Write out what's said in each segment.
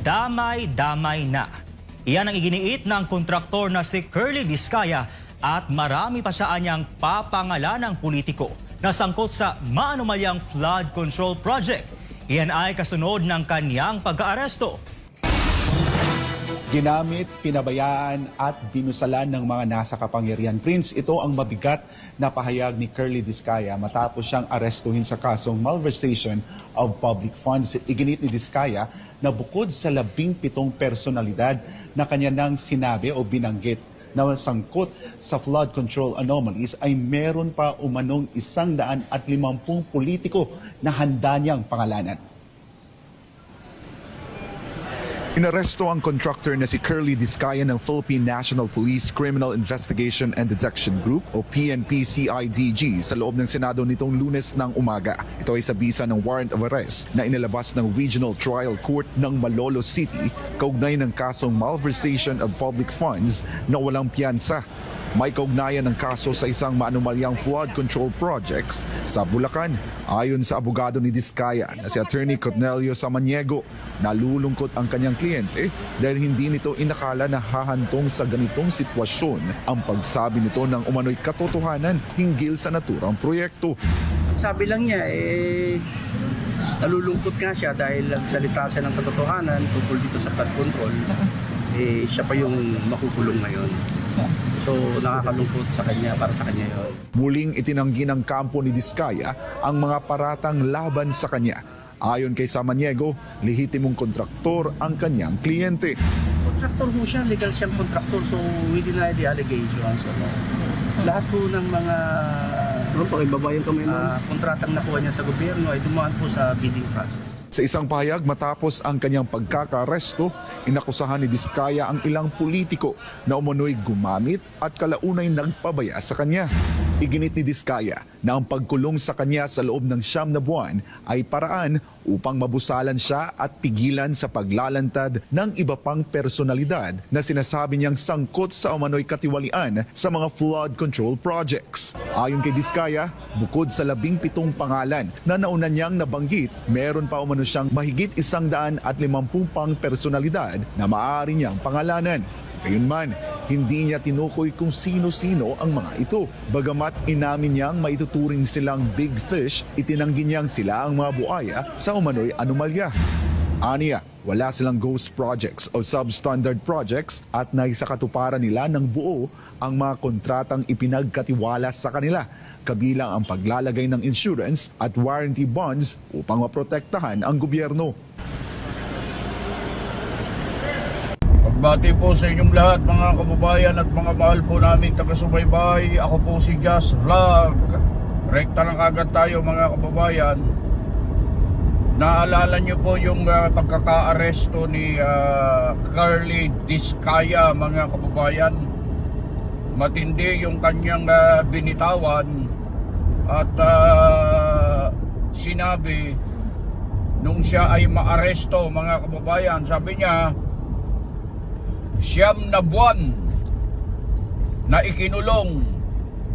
damay-damay na. Iyan ang iginiit ng kontraktor na si Curly Vizcaya at marami pa siya anyang papangalanang politiko na sangkot sa maanumalyang flood control project. Iyan ay kasunod ng kanyang pag-aaresto. Ginamit, pinabayaan at binusalan ng mga nasa kapangyarihan. Prince, ito ang mabigat na pahayag ni Curly Vizcaya matapos siyang arestuhin sa kasong malversation of public funds. Iginit ni Vizcaya na bukod sa 17 personalidad na kanya nang sinabi o binanggit na sangkot sa flood control anomalies ay meron pa umanong 150 politiko na handa niyang pangalanan. Inaresto ang contractor na si Curly Vizcaya ng Philippine National Police Criminal Investigation and Detection Group o PNP-CIDG sa loob ng Senado nitong Lunes ng umaga. Ito ay sa bisa ng warrant of arrest na inilabas ng Regional Trial Court ng Malolos City kaugnay ng kasong malversation of public funds na walang piyansa. May kaugnayan ng kaso sa isang maanumalyang flood control projects sa Bulacan. Ayon sa abogado ni Vizcaya na si Attorney Cornelio Samaniego, nalulungkot ang kanyang kliyente dahil hindi nito inakala na hahantong sa ganitong sitwasyon ang pagsabi nito ng umano'y katotohanan hinggil sa naturang proyekto. Sabi lang niya, nalulungkot nga siya dahil nagsalita siya ng katotohanan tungkol dito sa flood control. Siya pa yung makukulong ngayon. So nakakalungkot sa kanya, para sa kanya yun. Muling itinanggi ng kampo ni Vizcaya ang mga paratang laban sa kanya. Ayon kay Samaniego, lehitimong kontraktor ang kanyang kliyente. Kontraktor ho siya, legal siyang kontraktor, so we deny the allegations. Lahat po ng mga kontratang nakuha niya sa gobyerno ay dumaan po sa bidding process. Sa isang pahayag matapos ang kanyang pagkakaresto, inakusahan ni Vizcaya ang ilang politiko na umano'y gumamit at kalaunay nagpabaya sa kanya. Iginit ni Vizcaya na ang pagkulong sa kanya sa loob ng 9 na buwan ay paraan upang mabusalan siya at pigilan sa paglalantad ng iba pang personalidad na sinasabi niyang sangkot sa umano'y katiwalian sa mga flood control projects. Ayon kay Vizcaya, bukod sa 17 pangalan na nauna niyang nabanggit, meron pa umano siyang mahigit 150 pang personalidad na maaari niyang pangalanan. Gayunman, hindi niya tinukoy kung sino-sino ang mga ito. Bagamat inamin niyang maituturing silang big fish, itinanggi niyang sila ang mga buaya sa umano'y anomalya. Aniya, wala silang ghost projects o substandard projects at naisakatuparan nila ng buo ang mga kontratang ipinagkatiwala sa kanila, kabilang ang paglalagay ng insurance at warranty bonds upang maprotektahan ang gobyerno. Pagbati po sa inyong lahat mga kababayan at mga mahal po namin taga-subaybay. Ako po si Just Vlog. Rekta lang agad tayo mga kababayan. Naalala nyo po yung pagkaka-aresto ni Curly Vizcaya mga kababayan. Matindi yung kanyang binitawan at sinabi nung siya ay maaresto mga kababayan. Sabi niya, 9 na buwan na ikinulong,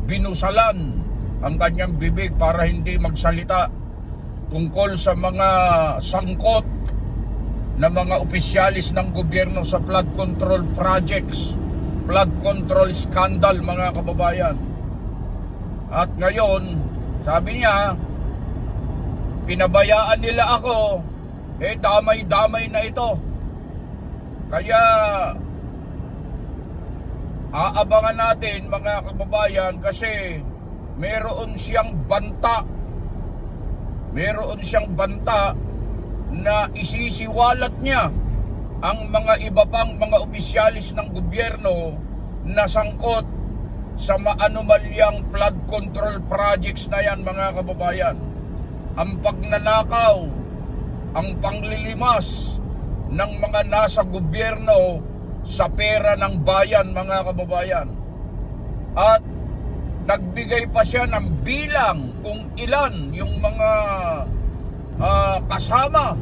binusalan ang kanyang bibig para hindi magsalita tungkol sa mga sangkot na mga opisyalis ng gobyerno sa flood control projects, flood control scandal mga kababayan. At ngayon, sabi niya, pinabayaan nila ako, damay-damay na ito. Kaya aabangan natin mga kababayan kasi meron siyang banta na isisiwalat niya ang mga iba pang mga opisyalis ng gobyerno na sangkot sa maanumalyang flood control projects na yan mga kababayan. Ang pagnanakaw, ang panglilimas ng mga nasa gobyerno sa pera ng bayan mga kababayan. At nagbigay pa siya ng bilang kung ilan yung mga kasama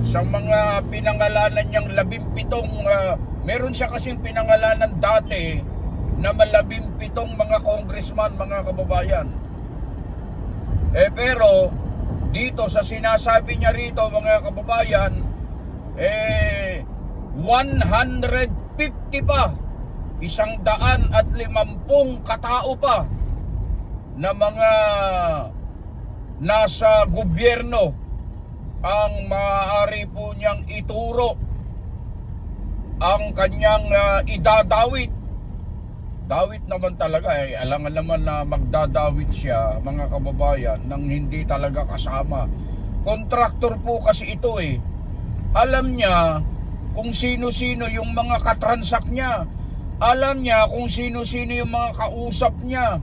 sa mga pinangalanan niyang 17 meron siya kasing pinangalanan dati na 17 mga congressman mga kababayan. Pero dito sa sinasabi niya rito mga kababayan, 150 pa, 150 katao pa na mga nasa gobyerno ang maaari po niyang ituro ang kanyang idadawit. Dawit naman talaga alangan naman na magdadawit siya, mga kababayan, nang hindi talaga kasama. Kontraktor po kasi ito Alam niya kung sino-sino yung mga katransak niya. Alam niya kung sino-sino yung mga kausap niya.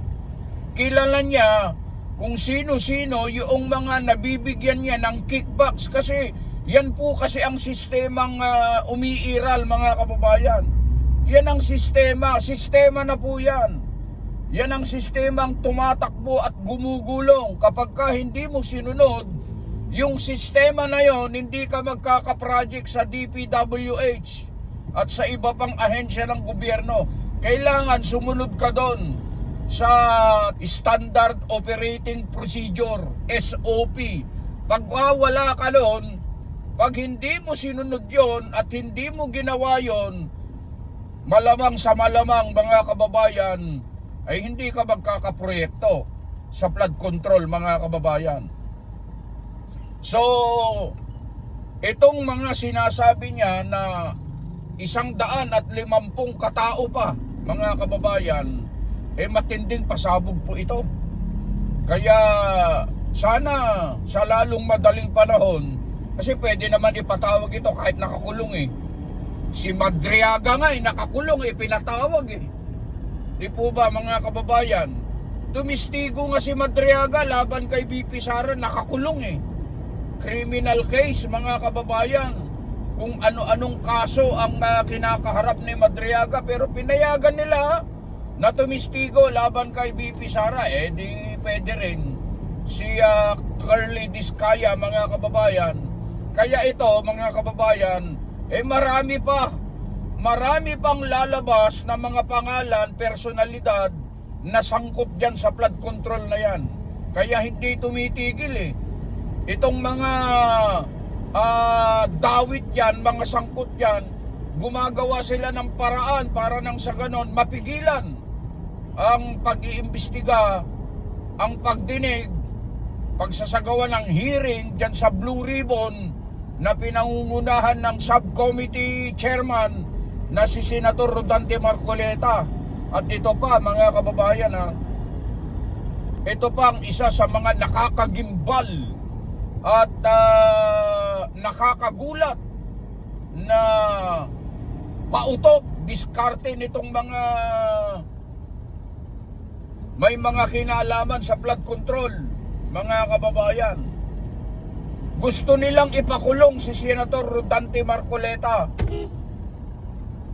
Kilala niya kung sino-sino yung mga nabibigyan niya ng kickbacks, kasi yan po kasi ang sistemang umiiral, mga kababayan. Yan ang sistema na po yan. Yan ang sistemang tumatakbo at gumugulong. Kapag ka hindi mo sinunod yung sistema na yon, hindi ka magkakaproject sa DPWH at sa iba pang ahensya ng gobyerno. Kailangan sumunod ka doon sa Standard Operating Procedure, SOP. Pag wala ka doon, pag hindi mo sinunod yon at hindi mo ginawa yon, malamang sa malamang, mga kababayan, ay hindi ka magkakaproyekto sa flood control, mga kababayan. So, itong mga sinasabi niya na 150 katao pa, mga kababayan, matinding pasabog po ito. Kaya sana sa lalong madaling panahon, kasi pwede naman ipatawag ito kahit nakakulong Si Madriaga nga nakakulong pinatawag Di po ba, mga kababayan? Tumistigo nga si Madriaga laban kay BP Sara, nakakulong Criminal case, mga kababayan. Kung ano-anong kaso ang kinakaharap ni Madriaga, pero pinayagan nila na tumistigo laban kay BP Sara. Di pwede rin si Curly Diskaya, mga kababayan. Kaya ito, mga kababayan, marami pang lalabas na mga pangalan, personalidad na sangkot dyan sa flood control na yan. Kaya hindi tumitigil Itong mga dawit yan, mga sangkot yan, gumagawa sila ng paraan para nang sa ganon mapigilan ang pag-iimbestiga, ang pagdinig, pagsasagawa ng hearing dyan sa Blue Ribbon na pinangungunahan ng subcommittee chairman na si Senator Rodante Marcoleta. At ito pa, mga kababayan, ito pa ang isa sa mga nakakagimbal at nakakagulat na pautot, diskarte nitong mga may mga kinalaman sa flood control, mga kababayan. Gusto nilang ipakulong si Senator Rodante Marcoleta.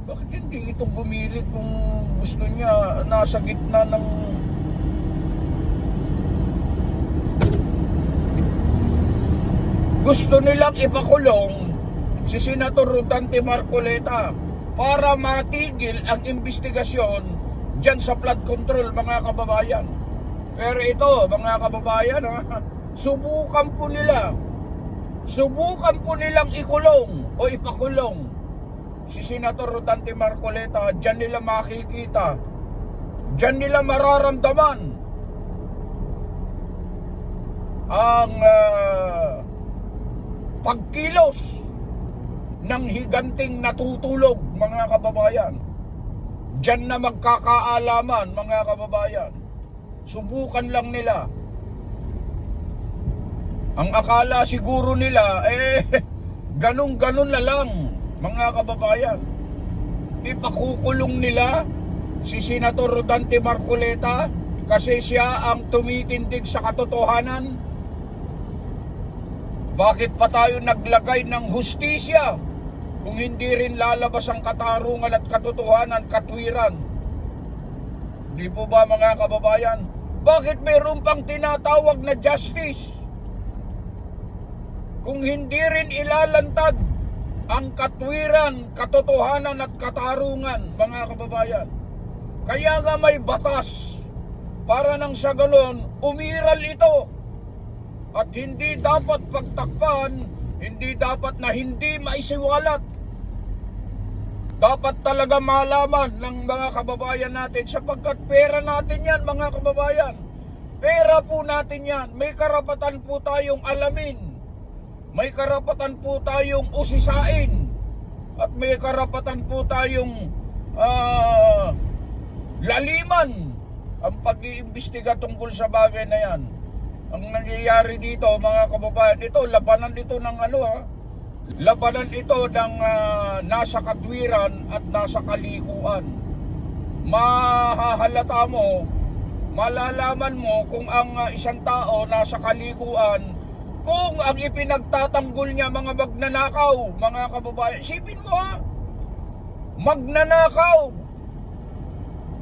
Bakit hindi ito bumilit kung gusto niya nasa gitna ng gusto nilang ipakulong si Senator Rodante Marcoleta para matigil ang investigasyon dyan sa flood control, mga kababayan. Pero ito, mga kababayan, subukan po nilang ikulong o ipakulong si Senator Rodante Marcoleta. Dyan nila makikita, dyan nila mararamdaman ang pagkilos ng higanting natutulog, mga kababayan. Diyan na magkakaalaman, mga kababayan. Subukan lang nila. Ang akala siguro nila, ganun-ganun na lang, mga kababayan. Ipakukulong nila si Senator Rodante Marcoleta kasi siya ang tumitindig sa katotohanan. Bakit pa tayo naglagay ng hustisya kung hindi rin lalabas ang katarungan at katotohanan, katwiran? Di po ba, mga kababayan? Bakit mayroon pang tinatawag na justice kung hindi rin ilalantad ang katwiran, katotohanan at katarungan, mga kababayan? Kaya nga may batas para nang sa ganon umiral ito. At hindi dapat pagtakpan, Hindi dapat na hindi maisiwalat. Dapat talaga malaman ng mga kababayan natin sapagkat pera natin yan, mga kababayan. Pera po natin yan. May karapatan po tayong alamin. May karapatan po tayong usisain. At may karapatan po tayong laliman ang pag-iimbestiga tungkol sa bagay na yan. Ang nangyayari dito, mga kababayan, ito, labanan dito ng labanan ito ng nasa katwiran at nasa kalikuan. Mahahalata mo, malalaman mo kung ang isang tao nasa kalikuan, kung ang ipinagtatanggol niya mga magnanakaw, mga kababayan. Isipin mo magnanakaw.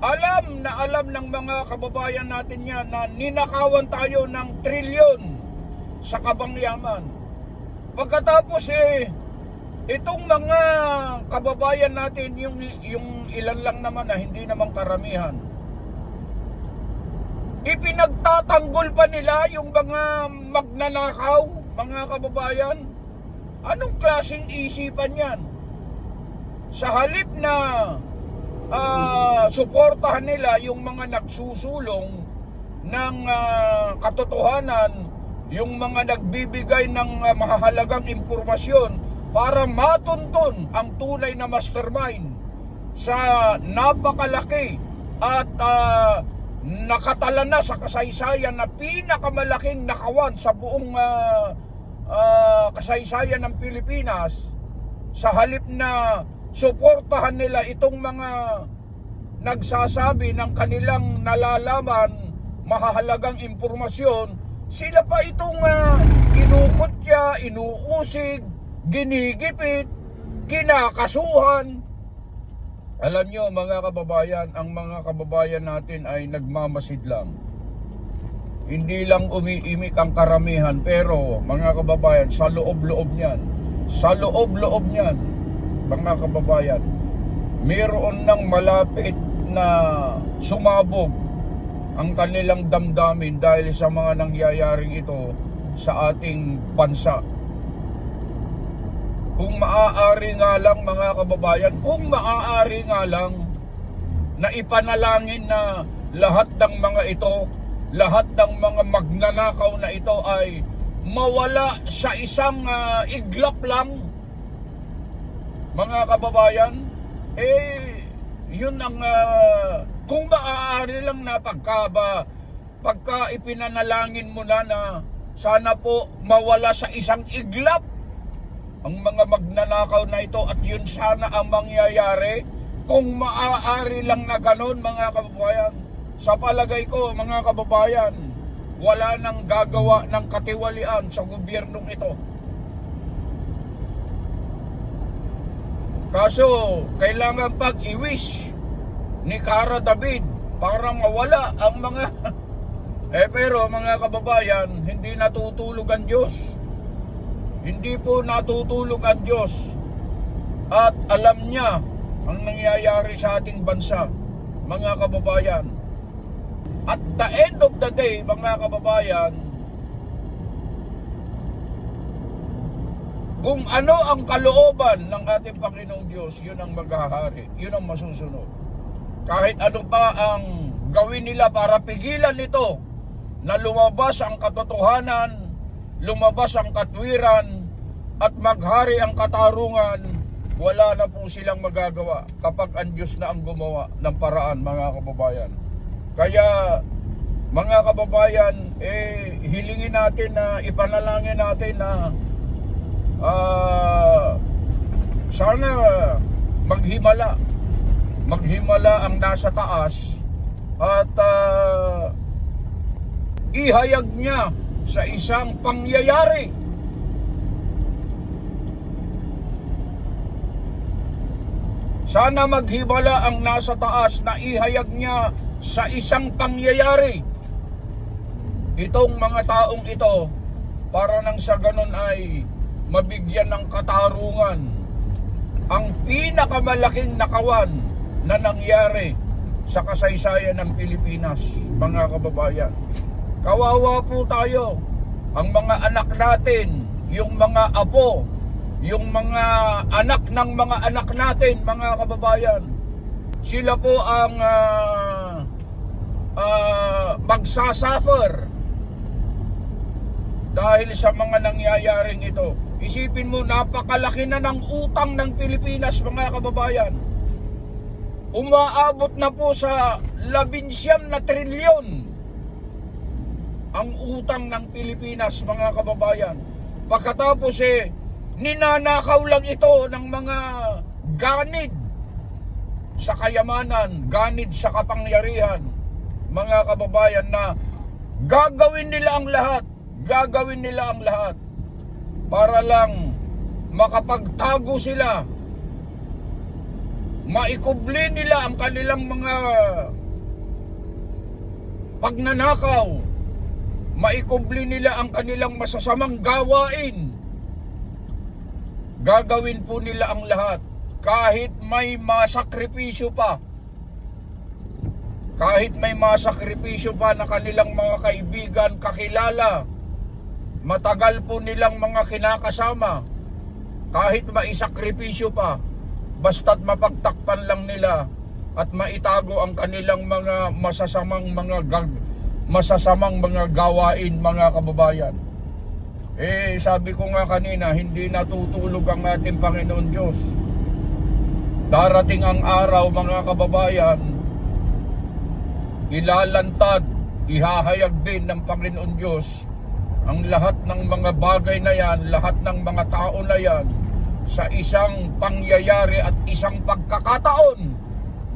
Alam na alam ng mga kababayan natin yan na ninakawan tayo ng trilyon sa kabangyaman. Pagkatapos itong mga kababayan natin, yung ilan lang naman na hindi naman karamihan, ipinagtatanggol pa nila yung mga magnanakaw, mga kababayan. Anong klaseng isipan yan? Sa halip na suportahan nila yung mga nagsusulong ng katotohanan, yung mga nagbibigay ng mahahalagang impormasyon para matunton ang tunay na mastermind sa napakalaki at nakatala na sa kasaysayan na pinakamalaking nakawan sa buong kasaysayan ng Pilipinas. Sa halip na suportahan nila itong mga nagsasabi ng kanilang nalalaman, mahahalagang impormasyon, sila pa itong kinukutya, inuusig, ginigipit, kinakasuhan. Alam nyo mga kababayan, ang mga kababayan natin ay nagmamasid lang. Hindi lang umiimik ang karamihan, pero mga kababayan, sa loob-loob niyan, mga kababayan, mayroon ng malapit na sumabog ang kanilang damdamin dahil sa mga nangyayaring ito sa ating bansa. Kung maaari nga lang mga kababayan, kung maaari nga lang na ipanalangin na lahat ng mga ito, lahat ng mga magnanakaw na ito ay mawala sa isang iglap lang, mga kababayan, yun ang kung maaari lang na pagka ipinanalangin mo na sana po mawala sa isang iglap ang mga magnanakaw na ito, at yun sana ang mangyayari. Kung maaari lang na ganon mga kababayan, sa palagay ko mga kababayan, wala nang gagawa ng katiwalian sa gobyernong ito. Kaso kailangan pag-iwish ni Cara David para mawala ang mga pero mga kababayan, hindi natutulog ang Diyos. Hindi po natutulog ang Diyos. At alam niya ang nangyayari sa ating bansa, mga kababayan. At the end of the day, mga kababayan, kung ano ang kalooban ng ating Panginoong Diyos, yun ang maghahari, yun ang masusunod. Kahit ano pa ang gawin nila para pigilan ito na lumabas ang katotohanan, lumabas ang katwiran, at maghari ang katarungan, wala na po silang magagawa kapag ang Diyos na ang gumawa ng paraan, mga kababayan. Kaya mga kababayan, hilingin natin na ipanalangin natin na sana maghimala ang nasa taas at ihayag niya sa isang pangyayari. Sana maghimala ang nasa taas na ihayag niya sa isang pangyayari itong mga taong ito, para nang sa ganon ay mabigyan ng katarungan ang pinakamalaking nakawan na nangyari sa kasaysayan ng Pilipinas, mga kababayan. Kawawa po tayo, ang mga anak natin, yung mga apo, yung mga anak ng mga anak natin, mga kababayan. Sila po ang magsasuffer dahil sa mga nangyayaring ito. Isipin mo, napakalaki na ng utang ng Pilipinas, mga kababayan. Umaabot na po sa 19 na trilyon ang utang ng Pilipinas, mga kababayan. Pagkatapos ninanakaw lang ito ng mga ganid sa kayamanan, ganid sa kapangyarihan, mga kababayan, na gagawin nila ang lahat para lang makapagtago sila, maikubli nila ang kanilang mga pagnanakaw, maikubli nila ang kanilang masasamang gawain. Gagawin po nila ang lahat kahit may masakripisyo pa. Kahit may masakripisyo pa na kanilang mga kaibigan, kakilala, matagal po nilang mga kinakasama, kahit maisakripisyo pa, basta't mapagtakpan lang nila at maitago ang kanilang mga masasamang mga gawain, mga kababayan. Sabi ko nga kanina, hindi natutulog ang ating Panginoon Diyos. Darating ang araw, mga kababayan, ilalantad, ihahayag din ng Panginoon Diyos ang lahat ng mga bagay na yan, lahat ng mga tao na yan, sa isang pangyayari at isang pagkakataon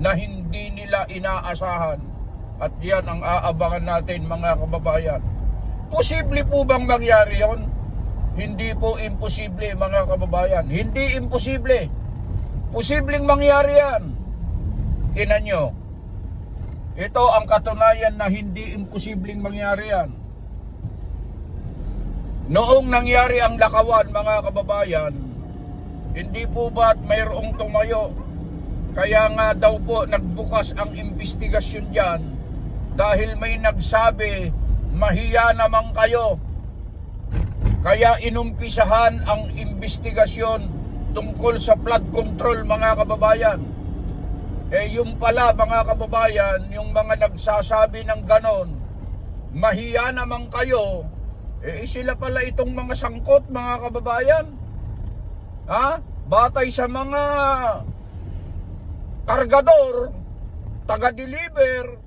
na hindi nila inaasahan. At yan ang aabangan natin, mga kababayan. Posible po bang mangyari yon? Hindi po imposible, mga kababayan. Hindi imposible. Posibleng mangyari yan. Tingnan nyo. Ito ang katunayan na hindi imposibleng mangyari yan. Noong nangyari ang Lakawan, mga kababayan, hindi po ba't mayroong tumayo? Kaya nga daw po nagbukas ang investigasyon dyan dahil may nagsabi, mahiya naman kayo. Kaya inumpisahan ang investigasyon tungkol sa flood control, mga kababayan. Yung pala, mga kababayan, yung mga nagsasabi ng ganon, mahiya naman kayo, sila pala itong mga sangkot, mga kababayan. Batay sa mga kargador, taga-deliver,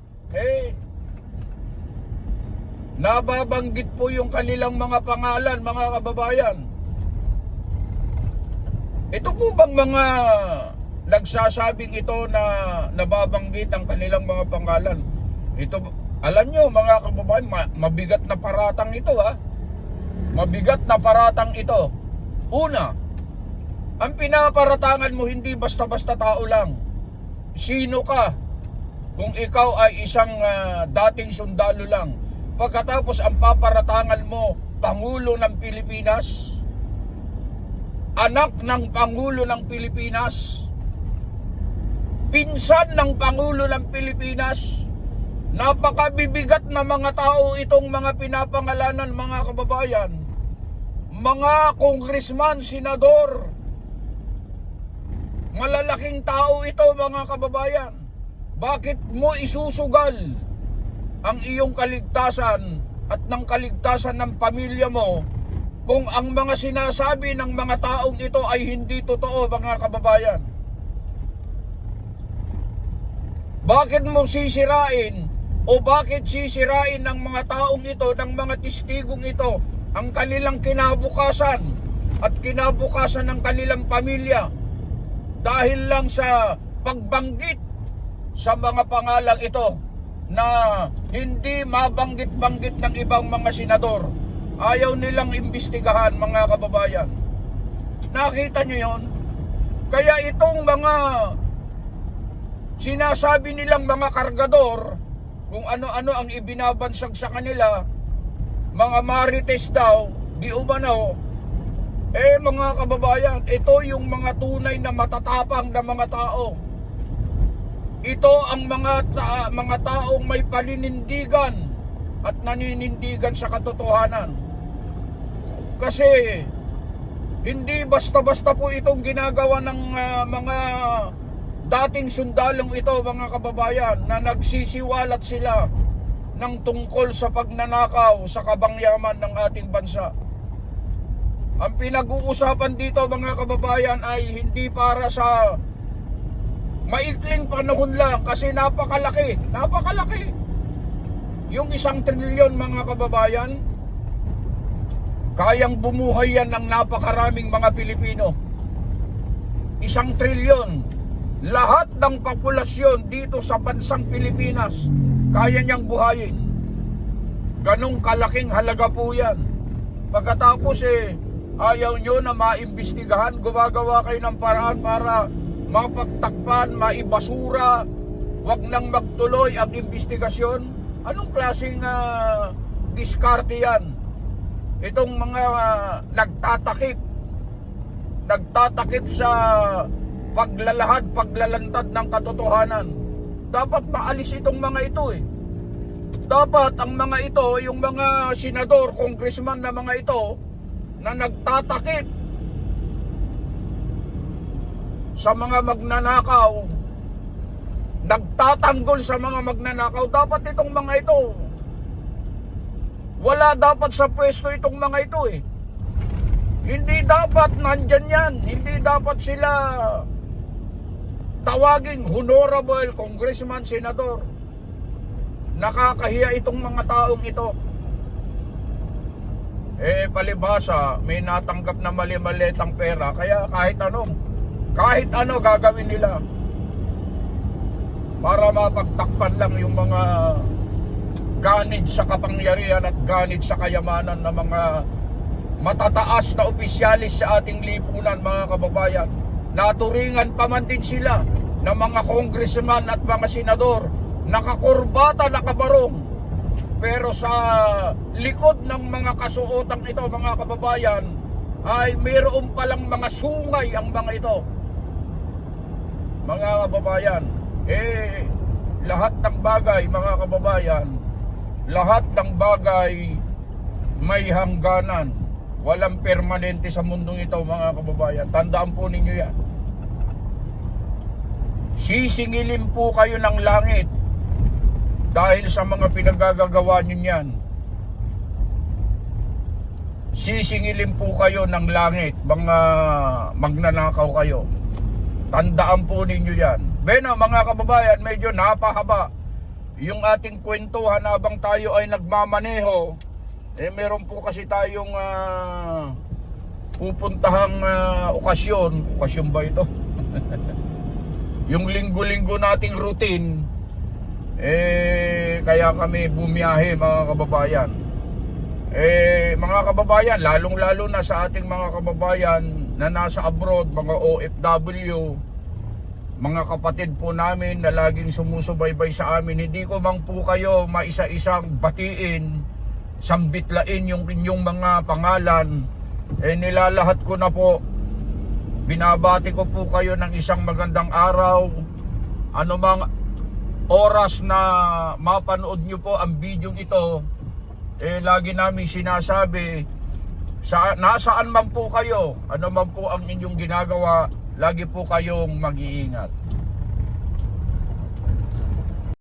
nababanggit po yung kanilang mga pangalan, mga kababayan. Ito po bang mga nagsasabing ito na nababanggit ang kanilang mga pangalan? Ito, alam nyo, mga kababayan, mabigat na paratang ito, Mabigat na paratang ito. Una, ang pinaparatangan mo hindi basta-basta tao lang. Sino ka? Kung ikaw ay isang dating sundalo lang. Pagkatapos ang paparatangan mo, Pangulo ng Pilipinas, anak ng Pangulo ng Pilipinas, pinsan ng Pangulo ng Pilipinas. Napakabibigat na mga tao itong mga pinapangalanan, mga kababayan. Mga congressman, senador, malalaking tao ito, mga kababayan. Bakit mo isusugal ang iyong kaligtasan at ng kaligtasan ng pamilya mo kung ang mga sinasabi ng mga taong ito ay hindi totoo, mga kababayan? Bakit mo sisirain o bakit sisirain ng mga taong ito, ng mga testigong ito, ang kanilang kinabukasan at kinabukasan ng kanilang pamilya dahil lang sa pagbanggit sa mga pangalang ito na hindi mabanggit-banggit ng ibang mga senador? Ayaw nilang imbestigahan, mga kababayan. Nakita nyo yon? Kaya itong mga sinasabi nilang mga kargador, kung ano-ano ang ibinabansag sa kanila, mga marites daw, di umano, mga kababayan, ito yung mga tunay na matatapang na mga tao. Ito ang mga taong may paninindigan at naninindigan sa katotohanan. Kasi Hindi basta-basta po itong ginagawa ng mga dating sundalong ito, mga kababayan, na nagsisiwalat sila ng tungkol sa pagnanakaw sa kabangyaman ng ating bansa. Ang pinag-uusapan dito, mga kababayan, ay hindi para sa maikling panahon lang, kasi napakalaki. Yung 1 trilyon, mga kababayan, kayang bumuhay yan ng napakaraming mga Pilipino. 1 trilyon. Lahat ng populasyon dito sa bansang Pilipinas, kaya niyang buhayin. Ganong kalaking halaga po yan. Pagkatapos ayaw nyo na maimbestigahan, gumagawa kayo ng paraan para mapagtakpan, maibasura, wag nang magtuloy ang investigasyon. Anong klaseng diskarte yan? Itong mga nagtatakip sa paglalantad ng katotohanan. Dapat maalis itong mga ito Dapat ang mga ito, yung mga senador, congressman na mga ito, na nagtatakip sa mga magnanakaw, nagtatanggol sa mga magnanakaw, dapat itong mga ito, wala dapat sa pwesto itong mga ito Hindi dapat nandyan yan. Hindi dapat sila tawaging honorable congressman, senador. Nakakahiya itong mga taong ito. Palibhasa, may natanggap na mali-malitang pera, kaya kahit ano gagawin nila para mapagtakpan lang yung mga ganid sa kapangyarihan at ganid sa kayamanan ng mga matataas na opisyalis sa ating lipunan, mga kababayan. Naturingan pa man din sila ng mga congressman at mga senador, nakakurbata, nakabarong, pero sa likod ng mga kasuotang ito, mga kababayan, ay mayroon palang mga sungay ang mga ito. Mga kababayan, lahat ng bagay, mga kababayan, lahat ng bagay may hangganan. Walang permanente sa mundong ito, mga kababayan. Tandaan po ninyo yan. Sisingilin po kayo ng langit dahil sa mga pinagagagawa nyo yan. Sisingilin po kayo ng langit, mga magnanakaw kayo. Tandaan po ninyo yan. Beno, mga kababayan, medyo napahaba yung ating kwentuhan habang tayo ay nagmamaneho. Meron po kasi tayong pupuntahang okasyon ba ito? Yung linggo-linggo nating routine, kaya kami bumiyahe, mga kababayan. Mga kababayan, lalong-lalo na sa ating mga kababayan na nasa abroad, mga OFW, mga kapatid po namin na laging sumusubaybay sa amin, hindi ko mang po kayo maisa-isang batiin, sambitlain yung inyong mga pangalan. Nilalahat ko na po. Binabati ko po kayo ng isang magandang araw. Anumang oras na mapanood nyo po ang video ito, lagi namin sinasabi, nasaan man po kayo, ano man po ang inyong ginagawa, lagi po kayong mag-iingat.